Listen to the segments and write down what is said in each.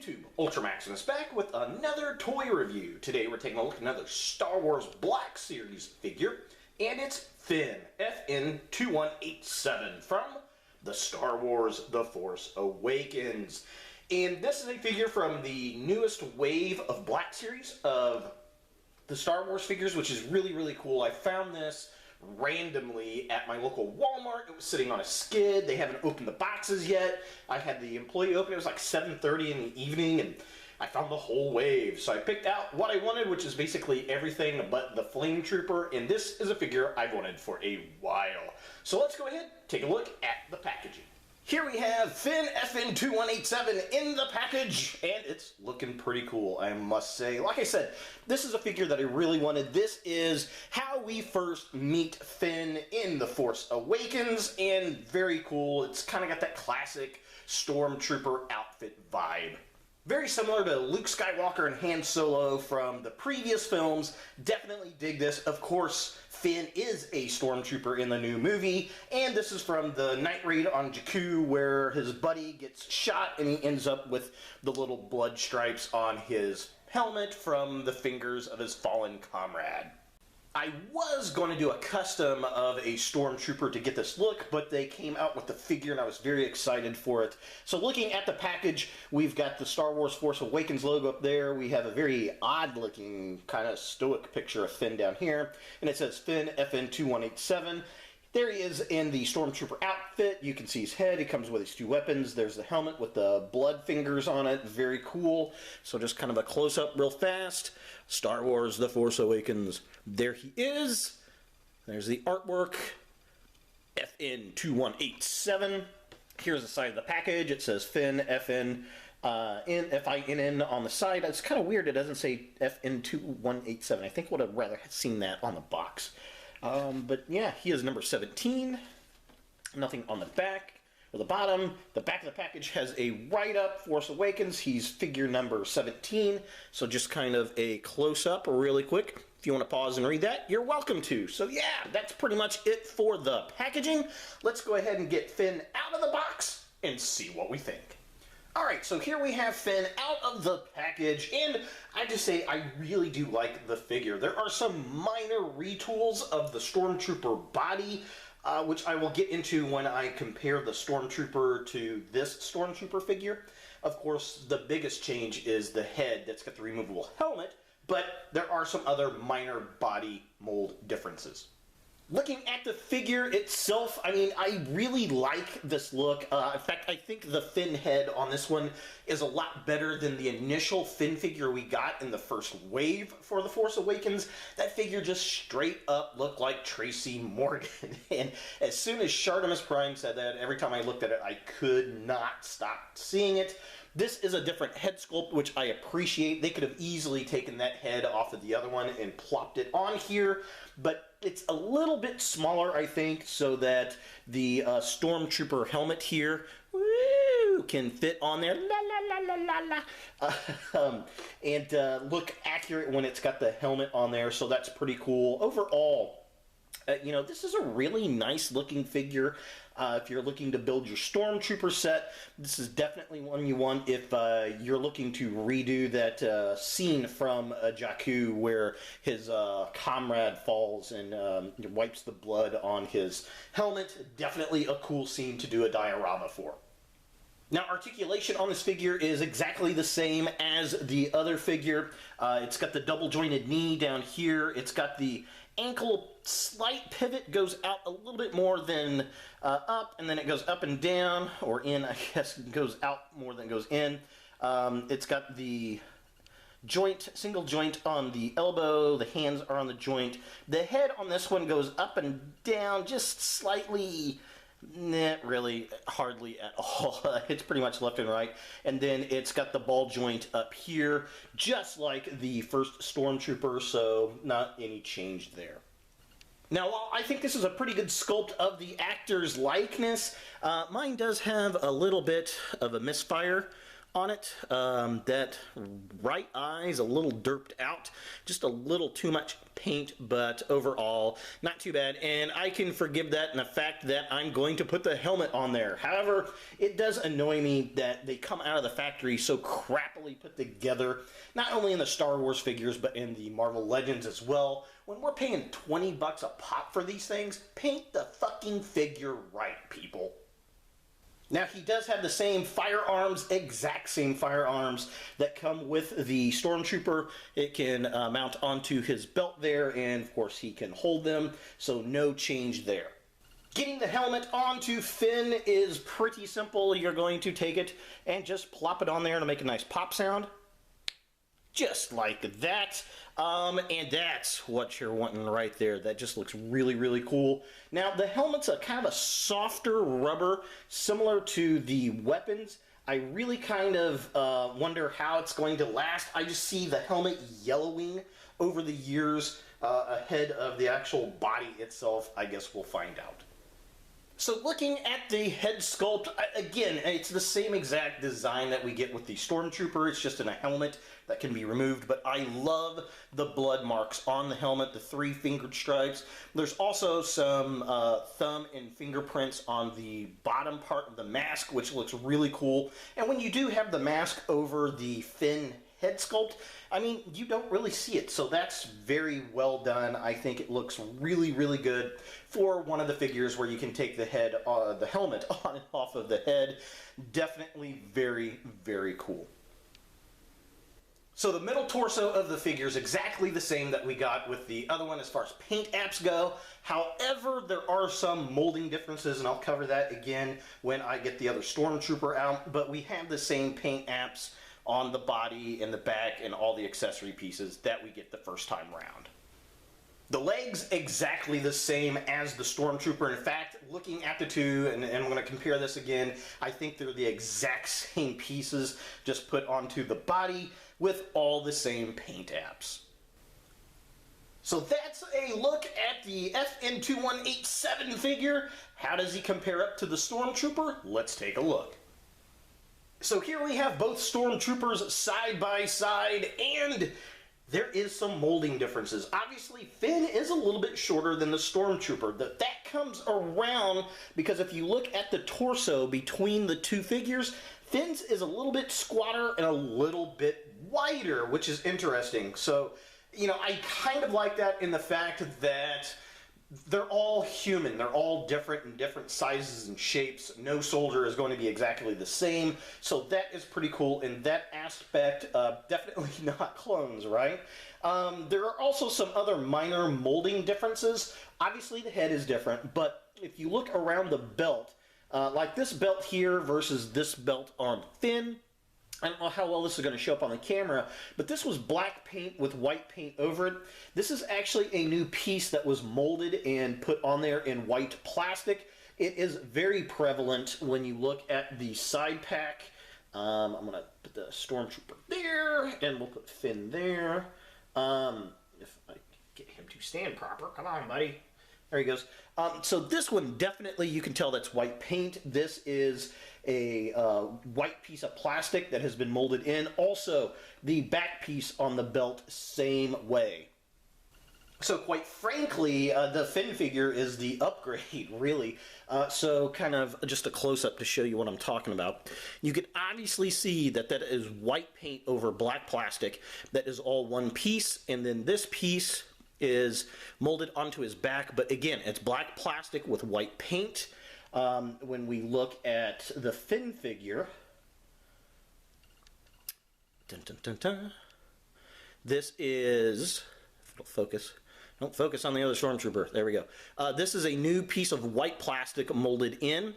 YouTube? Ultramaximus back with another toy review. Today we're taking a look at another Star Wars Black Series figure, and it's Finn, FN-2187 from the Star Wars The Force Awakens. And this is a figure from the newest wave of Black Series of the Star Wars figures, which is really cool. I found this randomly at my local Walmart. It was sitting on a skid. They haven't opened the boxes yet. I had the employee open. It was like 7:30 in the evening, and I found the whole wave. So I picked out what I wanted, which is basically everything but the Flame Trooper, and this is a figure I've wanted for a while. So let's go ahead, take a look at the packaging. Here we have Finn FN-2187 in the package, and it's looking pretty cool, I must say. Like I said, this is a figure that I really wanted. This is how we first meet Finn in The Force Awakens, and very cool. It's kind of got that classic Stormtrooper outfit vibe. Very similar to Luke Skywalker and Han Solo from the previous films. Definitely dig this. Of course, Finn is a Stormtrooper in the new movie, and this is from the night raid on Jakku where his buddy gets shot and he ends up with the little blood stripes on his helmet from the fingers of his fallen comrade. I was going to do a custom of a Stormtrooper to get this look, but they came out with the figure and I was very excited for it. So looking at the package, we've got the Star Wars Force Awakens logo up there. We have a very odd looking, kind of stoic picture of Finn down here. And it says Finn FN-2187. There he is in the Stormtrooper outfit. You can see his head. He comes with his two weapons. There's the helmet with the blood fingers on it. Very cool. So just kind of a close-up real fast. Star Wars The Force Awakens. There he is. There's the artwork. FN-2187. Here's the side of the package. It says Finn, FN, F-I-N-N on the side. It's kind of weird. It doesn't say FN-2187. I think would have rather seen that on the box. But yeah, he is number 17. Nothing on the back or the bottom. The back of the package has a write-up, Force Awakens. He's figure number 17. So just kind of a close-up really quick. If you want to pause and read that, you're welcome to. So yeah, that's pretty much it for the packaging. Let's go ahead and get Finn out of the box and see what we think. Alright, so here we have Finn out of the package, and I have to say, I really do like the figure. There are some minor retools of the Stormtrooper body, which I will get into when I compare the Stormtrooper to this Stormtrooper figure. Of course, the biggest change is the head that's got the removable helmet, but there are some other minor body mold differences. Looking at the figure itself, I mean, I really like this look. In fact, I think the Finn head on this one is a lot better than the initial Finn figure we got in the first wave for The Force Awakens. That figure just straight up looked like Tracy Morgan. And as soon as Shartimus Prime said that, every time I looked at it, I could not stop seeing it. This is a different head sculpt, which I appreciate. They could have easily taken that head off of the other one and plopped it on here, but it's a little bit smaller, I think, so that the Stormtrooper helmet here can fit on there, and look accurate when it's got the helmet on there, so that's pretty cool. Overall, you know, this is a really nice looking figure. If you're looking to build your Stormtrooper set, this is definitely one you want if you're looking to redo that scene from Jakku where his comrade falls and wipes the blood on his helmet. Definitely a cool scene to do a diorama for. Now, articulation on this figure is exactly the same as the other figure. It's got the double jointed knee down here. It's got the ankle slight pivot, goes out a little bit more than up, and then it goes up and down, or in, I guess, goes out more than it goes in. It's got the joint, single joint on the elbow, the hands are on the joint. The head on this one goes up and down just slightly. Nah, really, hardly at all. It's pretty much left and right. And then it's got the ball joint up here, just like the first Stormtrooper, so not any change there. Now, while I think this is a pretty good sculpt of the actor's likeness, mine does have a little bit of a misfire on it. That right eye is a little derped out, just a little too much paint, but overall not too bad, and I can forgive that in the fact that I'm going to put the helmet on there. However, it does annoy me that they come out of the factory so crappily put together, not only in the Star Wars figures but in the Marvel Legends as well. When we're paying 20 bucks a pop for these things, paint the fucking figure right, people. Now, he does have the same firearms, exact same firearms that come with the Stormtrooper. It can mount onto his belt there, and of course he can hold them, so no change there. Getting the helmet onto Finn is pretty simple. You're going to take it and just plop it on there to make a nice pop sound. Just like that. And that's what you're wanting right there. That just looks really, really cool. Now, the helmet's a kind of a softer rubber, similar to the weapons. I really kind of wonder how it's going to last. I just see the helmet yellowing over the years ahead of the actual body itself. I guess we'll find out. So looking at the head sculpt, again, it's the same exact design that we get with the Stormtrooper. It's just in a helmet that can be removed, but I love the blood marks on the helmet, the 3 fingered stripes. There's also some thumb and fingerprints on the bottom part of the mask, which looks really cool. And when you do have the mask over the Finn head sculpt, I mean, you don't really see it, so that's very well done. I think it looks really, really good for one of the figures where you can take the head, the helmet on and off of the head. Definitely very, very cool. So the middle torso of the figure is exactly the same that we got with the other one as far as paint apps go. However, there are some molding differences, and I'll cover that again when I get the other Stormtrooper out, but we have the same paint apps on the body and the back and all the accessory pieces that we get the first time round. The legs exactly the same as the Stormtrooper. In fact, looking at the two, and I'm going to compare this again, I think they're the exact same pieces just put onto the body with all the same paint apps. So that's a look at the FN-2187 figure. How does he compare up to the Stormtrooper? Let's take a look. So here we have both Stormtroopers side by side, and there is some molding differences. Obviously, Finn is a little bit shorter than the Stormtrooper. That comes around because if you look at the torso between the two figures, Finn's is a little bit squatter and a little bit wider, which is interesting. So, you know, I kind of like that in the fact that they're all human. They're all different in different sizes and shapes. No soldier is going to be exactly the same. So that is pretty cool in that aspect. Definitely not clones, right? There are also some other minor molding differences. Obviously the head is different, but if you look around the belt, like this belt here versus this belt on Finn, I don't know how well this is going to show up on the camera, but this was black paint with white paint over it. This is actually a new piece that was molded and put on there in white plastic. It is very prevalent when you look at the side pack. I'm going to put the Stormtrooper there, and we'll put Finn there. If I get him to stand proper. Come on, buddy. There he goes. So this one, definitely you can tell that's white paint. This is a white piece of plastic that has been molded in. Also, the back piece on the belt, same way. So quite frankly, the Finn figure is the upgrade, really. So kind of just a close-up to show you what I'm talking about. You can obviously see that that is white paint over black plastic. That is all one piece, and then this piece is molded onto his back, but again, it's black plastic with white paint. When we look at the Finn figure, dun, dun, dun, dun. This is, don't focus on the other Stormtrooper, there we go. This is a new piece of white plastic molded in,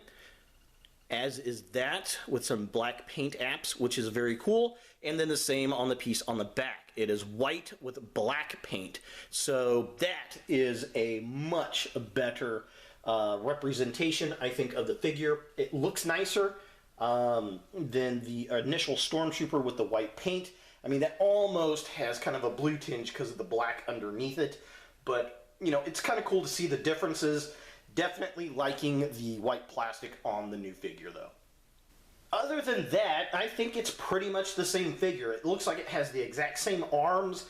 as is that, with some black paint apps, which is very cool, and then the same on the piece on the back. It is white with black paint, so that is a much better representation, I think, of the figure. It looks nicer than the initial Stormtrooper with the white paint. I mean, that almost has kind of a blue tinge because of the black underneath it, but, you know, it's kind of cool to see the differences. Definitely liking the white plastic on the new figure, though. Other than that, I think it's pretty much the same figure. It looks like it has the exact same arms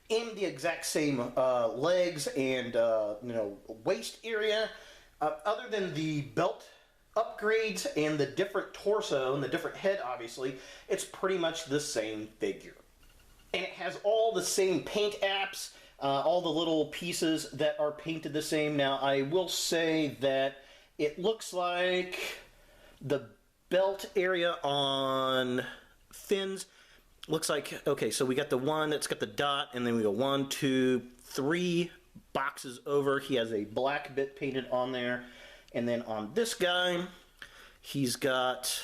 and the exact same legs and waist area. Other than the belt upgrades and the different torso and the different head, obviously, it's pretty much the same figure. And it has all the same paint apps, all the little pieces that are painted the same. Now, I will say that it looks like the belt area on Finn's looks like, okay, so we got the one that's got the dot, and then we go 1, 2, 3 boxes over. He has a black bit painted on there. And then on this guy, he's got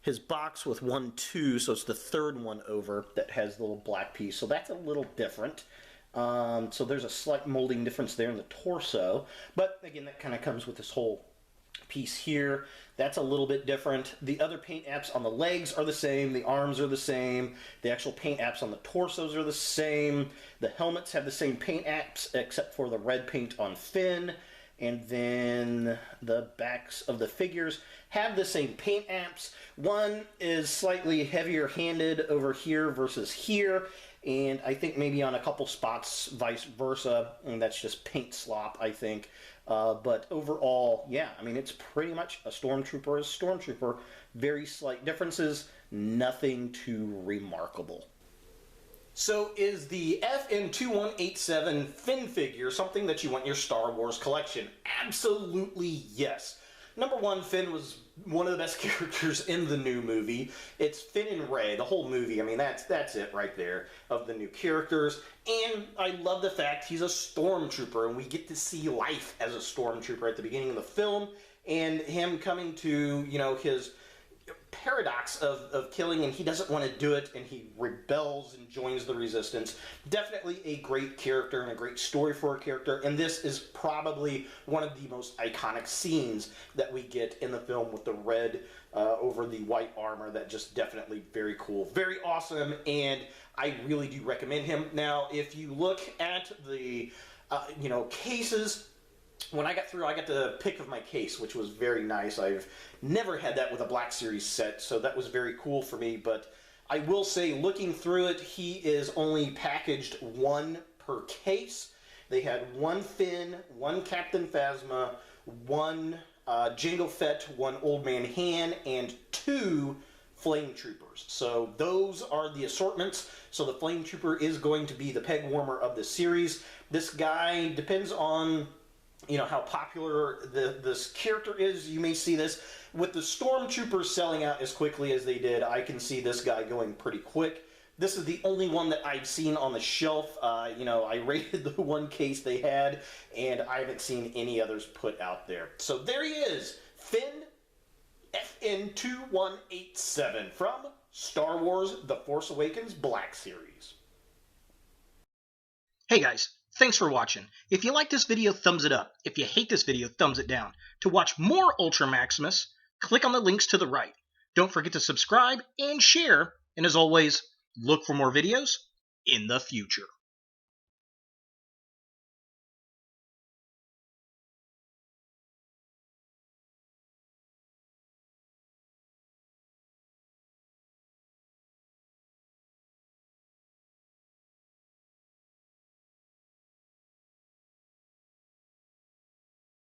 his box with 1, 2, so it's the third one over that has the little black piece. So that's a little different. So there's a slight molding difference there in the torso. But again, that kind of comes with this whole piece here. That's a little bit different. The other paint apps on the legs are the same. The arms are the same. The actual paint apps on the torsos are the same. The helmets have the same paint apps except for the red paint on Finn. And then the backs of the figures have the same paint apps. One is slightly heavier handed over here versus here. And I think maybe on a couple spots vice versa. And that's just paint slop, I think. But overall, yeah, I mean, it's pretty much a Stormtrooper is Stormtrooper. Very slight differences, nothing too remarkable. So is the FN-2187 Finn figure something that you want in your Star Wars collection? Absolutely yes. Number one, Finn was one of the best characters in the new movie. It's Finn and Rey, the whole movie. I mean, that's it right there of the new characters. And I love the fact he's a stormtrooper, and we get to see life as a stormtrooper at the beginning of the film, and him coming to, his paradox of killing, and he doesn't want to do it, and he rebels and joins the resistance. Definitely a great character and a great story for a character, and this is probably one of the most iconic scenes that we get in the film with the red over the white armor. That just definitely very cool, very awesome, and I really do recommend him. Now, if you look at the cases, when I got through, I got the pick of my case, which was very nice. I've never had that with a Black Series set, so that was very cool for me. But I will say, looking through it, he is only packaged one per case. They had one Finn, one Captain Phasma, one Jango Fett, one Old Man Han, and two Flame Troopers. So those are the assortments. So the Flame Trooper is going to be the peg warmer of the series. This guy depends on how popular this character is. You may see this with the Stormtroopers selling out as quickly as they did. I can see this guy going pretty quick. This is the only one that I've seen on the shelf. I rated the one case they had, and I haven't seen any others put out there. So there he is, Finn, FN-2187 from Star Wars The Force Awakens Black Series. Hey guys, thanks for watching. If you like this video, thumbs it up. If you hate this video, thumbs it down. To watch more Ultra Maximus, click on the links to the right. Don't forget to subscribe and share. And as always, look for more videos in the future.